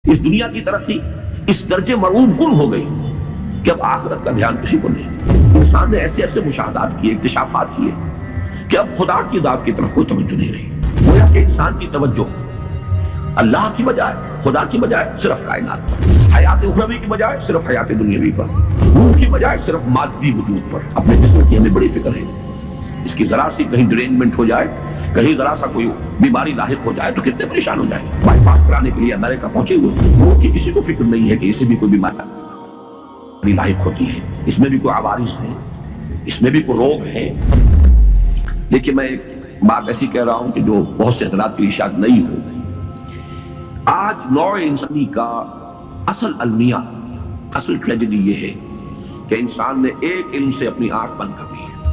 اس دنیا کی ترقی اس درجے مرعوب کن ہو گئی کہ اب آخرت کا دھیان کسی کو نہیں۔ انسان نے ایسے ایسے مشاہدات کیے، اکتشافات کیے کہ اب خدا کی ذات کی طرف کوئی توجہ نہیں رہی۔ گویا کہ انسان کی توجہ اللہ کی بجائے، خدا کی بجائے صرف کائنات پر، حیات اخروی کی بجائے صرف حیات دنیاوی پر، روح کی بجائے صرف مادی وجود پر۔ اپنے جسم کی ہمیں بڑی فکر ہے، اس کی ذرا سی کہیں ڈرینمنٹ ہو جائے، کہیں ذرا سا کوئی بیماری لاحق ہو جائے تو کتنے پریشان ہو جائیں۔ بائی پاس کرانے کے لیے امریکہ پہنچے ہوئے، روح کی کسی کو فکر نہیں ہے کہ اسے بھی کوئی بیماری لاحق ہوتی ہے، اس میں بھی کوئی عوارض ہے، اس میں بھی کوئی روگ ہے۔ لیکن میں ایک بات ایسی کہہ رہا ہوں کہ جو بہت سے حضرات کے لیے شاید نہیں ہو۔ آج نوع انسانی کا اصل المیہ، اصل ٹریجڈی یہ ہے کہ انسان نے ایک علم سے اپنی آنکھ بند کر دی ہے۔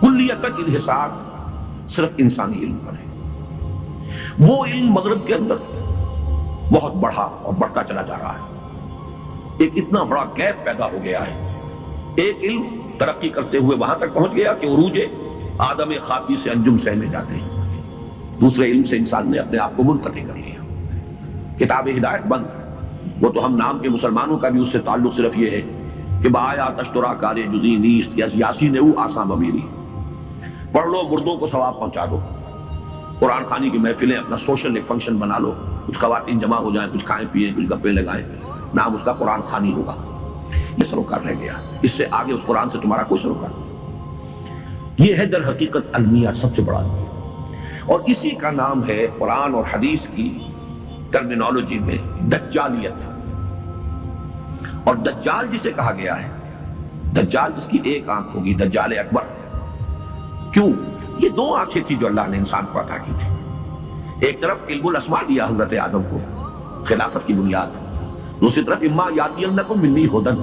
کلیت تک انحصار صرف انسانی علم پر ہے۔ وہ علم مغرب کے اندر بہت بڑھا اور بڑھتا چلا جا رہا ہے، ایک اتنا بڑا گیپ پیدا ہو گیا ہے۔ ایک علم ترقی کرتے ہوئے وہاں تک پہنچ گیا کہ عروج آدم خاکی سے انجم سہنے جاتے ہیں، دوسرے علم سے انسان نے اپنے آپ کو منقطع کر لیا۔ کتاب ہدایت بند، وہ تو ہم نام کے مسلمانوں کا بھی اس سے تعلق صرف یہ ہے کہ بایا تشترا کار جزی نیست یاسین او آسام امیری، پڑھ لو مردوں کو ثواب پہنچا دو۔ قرآن خوانی کی محفلیں اپنا سوشل ایک فنکشن بنا لو، کچھ خواتین جمع ہو جائیں، کچھ کھائیں پیئیں، کچھ گپیں لگائیں، نام اس کا قرآن خوانی ہوگا۔ یہ سروکار رہ گیا، اس سے آگے اس قرآن سے تمہارا کوئی سروکار نہیں۔ یہ ہے در حقیقت المیہ، سب سے بڑا المیہ، اور اسی کا نام ہے قرآن اور حدیث کی ٹرمینالوجی میں دجالیت۔ اور دجال جسے کہا گیا ہے، دجال جس کی ایک آنکھ ہوگی، دجال اکبر۔ کیوں؟ یہ دو آنکھیں تھی جو اللہ نے انسان کو عطا کی تھی۔ ایک طرف علم الاسماء دیا حضرت آدم کو، خلافت کی بنیاد، دوسری طرف اما یاتینکم منی ھدی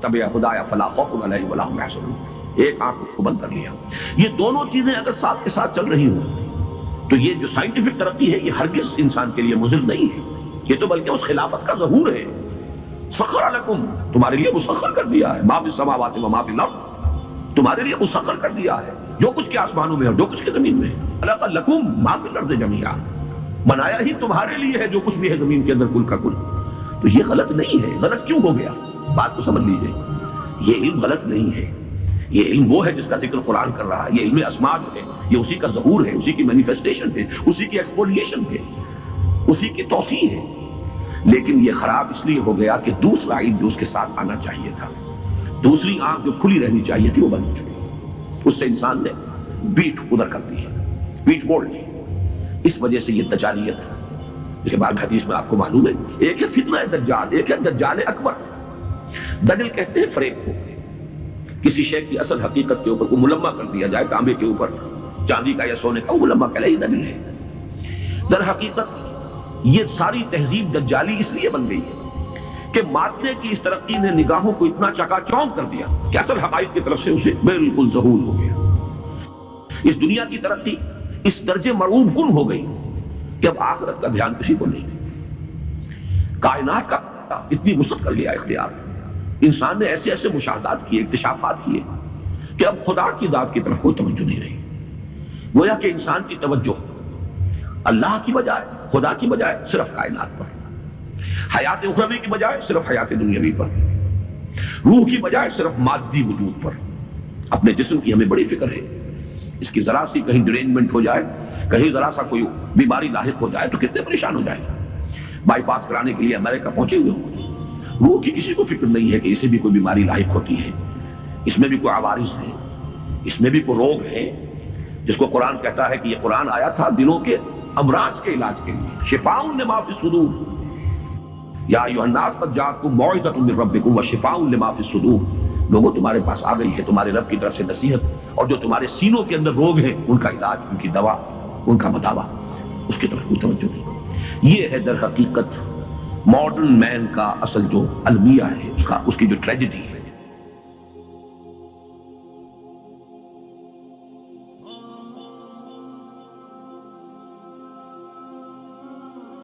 تبع ہدایا فلا خوف علیہم ولا ھم یحزنون۔ ایک آنکھ کو بند کر لیا۔ یہ دونوں چیزیں اگر ساتھ کے ساتھ چل رہی ہوں تو یہ جو سائنٹیفک ترقی ہے یہ ہرگز انسان کے لیے مضر نہیں ہے، یہ تو بلکہ اس خلافت کا ظہور ہے۔ سخر لکم، تمہارے لیے مسخر کر دیا ہے، ما فی السماوات و ما فی الارض، تمہارے لیے مسخر کر دیا ہے جو کچھ کے آسمانوں میں اور جو کچھ کے زمین میں ہے۔ خلق لکم ما فی الارض جميعا، بنایا ہی تمہارے لیے ہے جو کچھ بھی ہے زمین کے اندر کل کا کل۔ تو یہ غلط نہیں ہے۔ غلط کیوں ہو گیا؟ بات کو سمجھ لیجئے، یہ علم غلط نہیں ہے۔ یہ علم وہ ہے جس کا ذکر قرآن کر رہا ہے، یہ علم اسماء ہے، یہ اسی کا ظہور ہے، اسی کی مینیفیسٹیشن ہے، اسی کی ایکسپولیشن ہے، اسی کی توسیع ہے۔ لیکن یہ خراب اس لیے ہو گیا کہ دوسرا علم جو اس کے ساتھ آنا چاہیے تھا، دوسری آنکھ جو کھلی رہنی چاہیے تھی، وہ بند ہو چکی۔ اس سے انسان نے بیٹ ادھر کر دی ہے، بیٹ موڑ لی۔ اس وجہ سے یہ دجالیت، جس کے بعد حدیث میں آپ کو معلوم ہے، ایک ہے فتنہ دجال، ایک ہے دجال اکبر۔ دجل کہتے ہیں فریب کو، کسی شے کی اصل حقیقت کے اوپر کو ملمہ کر دیا جائے، تانبے کے اوپر چاندی کا یا سونے کا، وہ ملمہ کہلائی دجل ہے۔ در حقیقت یہ ساری تہذیب دجالی اس لیے بن گئی ہے کہ مادے کی اس ترقی نے نگاہوں کو اتنا چکا چوند کر دیا کہ اصل حقائق کی طرف سے اسے بالکل ذہول ہو گیا۔ اس دنیا کی ترقی اس درجے مرعوب کن ہو گئی کہ اب آخرت کا دھیان کسی کو نہیں۔ کائنات کا اتنی وسعت کر لیا اختیار، انسان نے ایسے ایسے مشاہدات کیے، اکتشافات کیے کہ اب خدا کی ذات کی طرف کوئی توجہ نہیں رہی۔ گویا کہ انسان کی توجہ اللہ کی بجائے، خدا کی بجائے صرف کائنات پر، حیات اخروی کی بجائے صرف حیات دنیاوی پر، روح کی بجائے صرف مادی وجود پر۔ اپنے جسم کی ہمیں بڑی فکر ہے، اس کی ذرا سی کہیں ڈرینمنٹ ہو جائے، کہیں ذرا سا کوئی بیماری لاحق ہو جائے تو کتنے پریشان ہو جائیں۔ بائی پاس کرانے کے لیے امریکہ پہنچے ہوئے ہوں، روح کی کسی کو فکر نہیں ہے کہ اسے بھی کوئی بیماری لاحق ہوتی ہے، اس میں بھی کوئی عوارض ہے، اس میں بھی کوئی روگ ہے، جس کو قرآن کہتا ہے کہ یہ قرآن آیا تھا دلوں کے امراض کے علاج کے لیے، شفاء لما فی الصدور، یا ایھا الناس قد جاءتکم موعظۃ من ربکم وشفاء لما فی الصدور۔ لوگوں تمہارے پاس آ گئی ہے تمہارے رب کی طرف سے نصیحت، اور جو تمہارے سینوں کے اندر روگ ہیں ان کا علاج، ان کی دوا، ان کا مداوا، اس کی طرف کوئی توجہ نہیں۔ یہ ہے در حقیقت ماڈرن مین کا اصل جو المیہ ہے، اس کی جو ٹریجڈی ہے۔